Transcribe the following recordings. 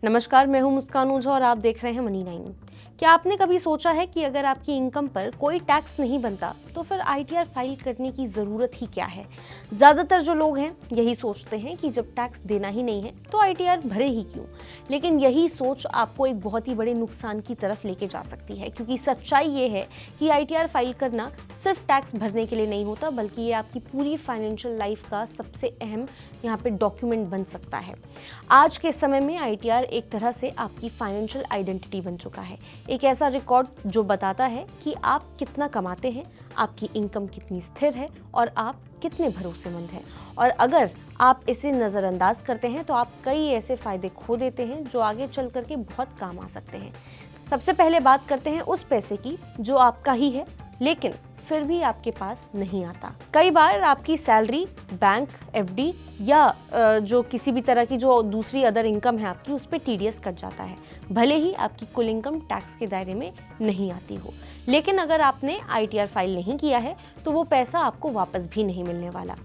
नमस्कार, मैं हूं मुस्कान ओझा और आप देख रहे हैं मनी 9। क्या आपने कभी सोचा है कि अगर आपकी इनकम पर कोई टैक्स नहीं बनता तो फिर आईटीआर फाइल करने की ज़रूरत ही क्या है। ज़्यादातर जो लोग हैं यही सोचते हैं कि जब टैक्स देना ही नहीं है तो आईटीआर भरे ही क्यों। लेकिन यही सोच आपको एक बहुत ही बड़े नुकसान की तरफ लेके जा सकती है, क्योंकि सच्चाई ये है कि आईटीआर फाइल करना सिर्फ टैक्स भरने के लिए नहीं होता, बल्कि ये आपकी पूरी फाइनेंशियल लाइफ का सबसे अहम यहाँ पे डॉक्यूमेंट बन सकता है। आज के समय में आईटीआर एक तरह से आपकी फाइनेंशियल आइडेंटिटी बन चुका है, एक ऐसा रिकॉर्ड जो बताता है कि आप कितना कमाते हैं, आपकी इनकम कितनी स्थिर है और आप कितने भरोसेमंद हैं। और अगर आप इसे नज़रअंदाज करते हैं तो आप कई ऐसे फायदे खो देते हैं जो आगे चल करके बहुत काम आ सकते हैं। सबसे पहले बात करते हैं उस पैसे की जो आपका ही है लेकिन फिर भी आपके पास नहीं आता। कई बार आपकी सैलरी, बैंक, एफडी या जो किसी भी तरह की जो दूसरी अदर इनकम है आपकी, उस पर टीडीएस कट जाता है, भले ही आपकी कुल इनकम टैक्स के दायरे में नहीं आती हो। लेकिन अगर आपने आईटीआर फाइल नहीं किया है तो वो पैसा आपको वापस भी नहीं मिलने वाला।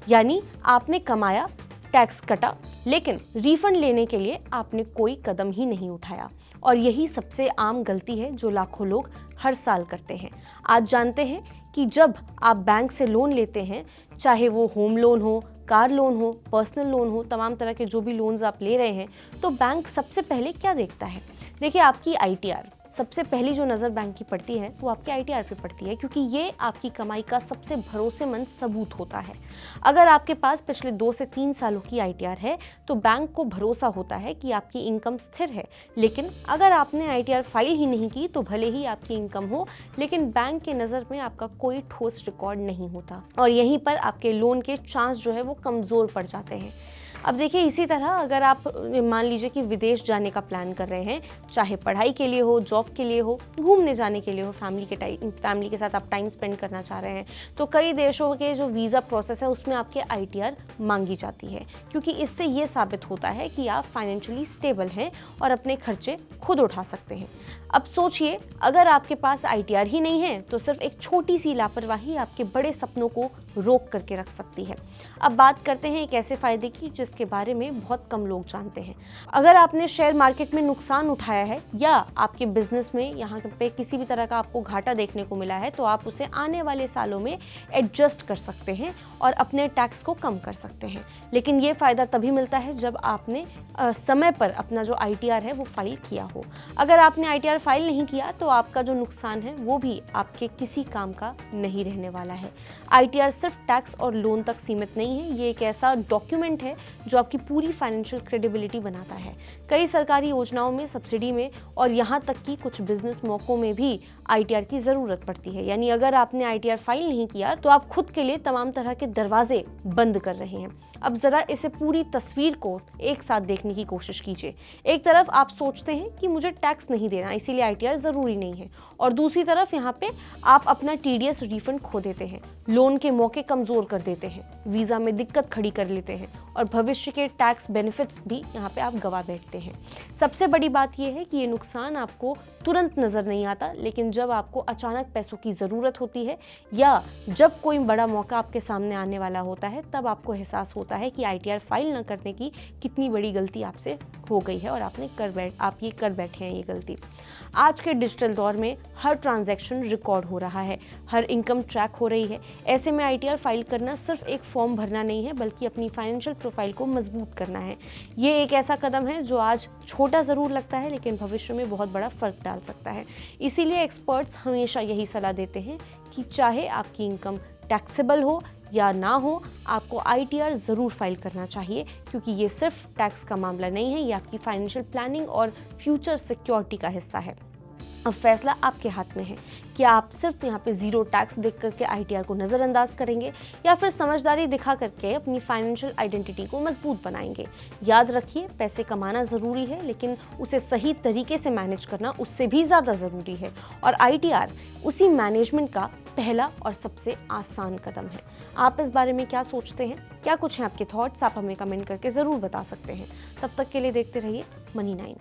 यानी आपने कमाया, टैक्स कटा, लेकिन रिफंड लेने के लिए आपने कोई कदम ही नहीं उठाया। और यही सबसे आम गलती है जो लाखों लोग हर साल करते हैं। आज जानते हैं कि जब आप बैंक से लोन लेते हैं, चाहे वो होम लोन हो, कार लोन हो, पर्सनल लोन हो, तमाम तरह के जो भी लोन्स आप ले रहे हैं, तो बैंक सबसे पहले क्या देखता है? देखिए, आपकी आईटीआर। सबसे पहली जो नज़र बैंक की पड़ती है वो आपके आईटीआर पे पड़ती है, क्योंकि ये आपकी कमाई का सबसे भरोसेमंद सबूत होता है। अगर आपके पास पिछले 2 से 3 सालों की आईटीआर है तो बैंक को भरोसा होता है कि आपकी इनकम स्थिर है। लेकिन अगर आपने आईटीआर फाइल ही नहीं की तो भले ही आपकी इनकम हो, लेकिन बैंक के नज़र में आपका कोई ठोस रिकॉर्ड नहीं होता और यहीं पर आपके लोन के चांस जो है वो कमज़ोर पड़ जाते हैं। अब देखिए, इसी तरह अगर आप मान लीजिए कि विदेश जाने का प्लान कर रहे हैं, चाहे पढ़ाई के लिए हो, जॉब के लिए हो, घूमने जाने के लिए हो, फैमिली के साथ आप टाइम स्पेंड करना चाह रहे हैं, तो कई देशों के जो वीज़ा प्रोसेस है उसमें आपके आईटीआर मांगी जाती है, क्योंकि इससे ये साबित होता है कि आप फाइनेंशियली स्टेबल हैं और अपने खर्चे खुद उठा सकते हैं। अब सोचिए, अगर आपके पास आईटीआर ही नहीं है तो सिर्फ एक छोटी सी लापरवाही आपके बड़े सपनों को रोक करके रख सकती है। अब बात करते हैं एक ऐसे फायदे की जिसके बारे में बहुत कम लोग जानते हैं। अगर आपने शेयर मार्केट में नुकसान उठाया है या आपके बिजनेस में यहाँ पे किसी भी तरह का आपको घाटा देखने को मिला है, तो आप उसे आने वाले सालों में एडजस्ट कर सकते हैं और अपने टैक्स को कम कर सकते हैं। लेकिन ये फायदा तभी मिलता है जब आपने समय पर अपना जो आईटीआर है वो फाइल किया हो। अगर आपने आईटीआर फाइल नहीं किया तो आपका जो नुकसान है वो भी आपके किसी काम का नहीं रहने वाला है। आईटीआर सिर्फ टैक्स और लोन तक सीमित नहीं है, ये एक ऐसा डॉक्यूमेंट है जो आपकी पूरी फाइनेंशियल क्रेडिबिलिटी बनाता है। कई सरकारी योजनाओं में, सब्सिडी में और यहाँ तक कि कुछ बिजनेस मौकों में भी आईटीआर की ज़रूरत पड़ती है। यानी अगर आपने आईटीआर फाइल नहीं किया तो आप खुद के लिए तमाम तरह के दरवाजे बंद कर रहे हैं। अब ज़रा इसे पूरी तस्वीर को एक साथ देखने की कोशिश कीजिए। एक तरफ आप सोचते हैं कि मुझे टैक्स नहीं देना, इसीलिए आईटीआर ज़रूरी नहीं है, और दूसरी तरफ यहाँ पे आप अपना टीडीएस रिफंड खो देते हैं, लोन के मौके कमज़ोर कर देते हैं, वीज़ा में दिक्कत खड़ी कर लेते हैं और भविष्य के टैक्स बेनिफिट्स भी यहाँ पे आप गवा बैठते हैं। सबसे बड़ी बात यह है कि ये नुकसान आपको तुरंत नज़र नहीं आता, लेकिन जब आपको अचानक पैसों की ज़रूरत होती है या जब कोई बड़ा मौका आपके सामने आने वाला होता है, तब आपको एहसास होता है कि आईटीआर फाइल न करने की कितनी बड़ी गलती आपसे हो गई है और आप ये कर बैठे हैं ये गलती। आज के डिजिटल दौर में हर ट्रांजैक्शन रिकॉर्ड हो रहा है, हर इनकम ट्रैक हो रही है। ऐसे में आईटीआर फाइल करना सिर्फ एक फॉर्म भरना नहीं है, बल्कि अपनी फाइनेंशियल प्रोफाइल को मजबूत करना है। ये एक ऐसा कदम है जो आज छोटा ज़रूर लगता है, लेकिन भविष्य में बहुत बड़ा फर्क डाल सकता है। इसीलिए एक्सपर्ट्स हमेशा यही सलाह देते हैं कि चाहे आपकी इनकम टैक्सेबल हो या ना हो, आपको आईटीआर ज़रूर फाइल करना चाहिए, क्योंकि ये सिर्फ टैक्स का मामला नहीं है, ये आपकी फाइनेंशियल प्लानिंग और फ्यूचर सिक्योरिटी का हिस्सा है। अब फैसला आपके हाथ में है कि आप सिर्फ यहाँ पे ज़ीरो टैक्स देख करके आईटीआर को नज़रअंदाज करेंगे या फिर समझदारी दिखा करके अपनी फाइनेंशियल आइडेंटिटी को मजबूत बनाएंगे। याद रखिए, पैसे कमाना ज़रूरी है, लेकिन उसे सही तरीके से मैनेज करना उससे भी ज़्यादा ज़रूरी है, और आईटीआर उसी मैनेजमेंट का पहला और सबसे आसान कदम है। आप इस बारे में क्या सोचते हैं? क्या कुछ हैं आपके थॉट्स? आप हमें कमेंट करके ज़रूर बता सकते हैं। तब तक के लिए देखते रहिए मनी 9।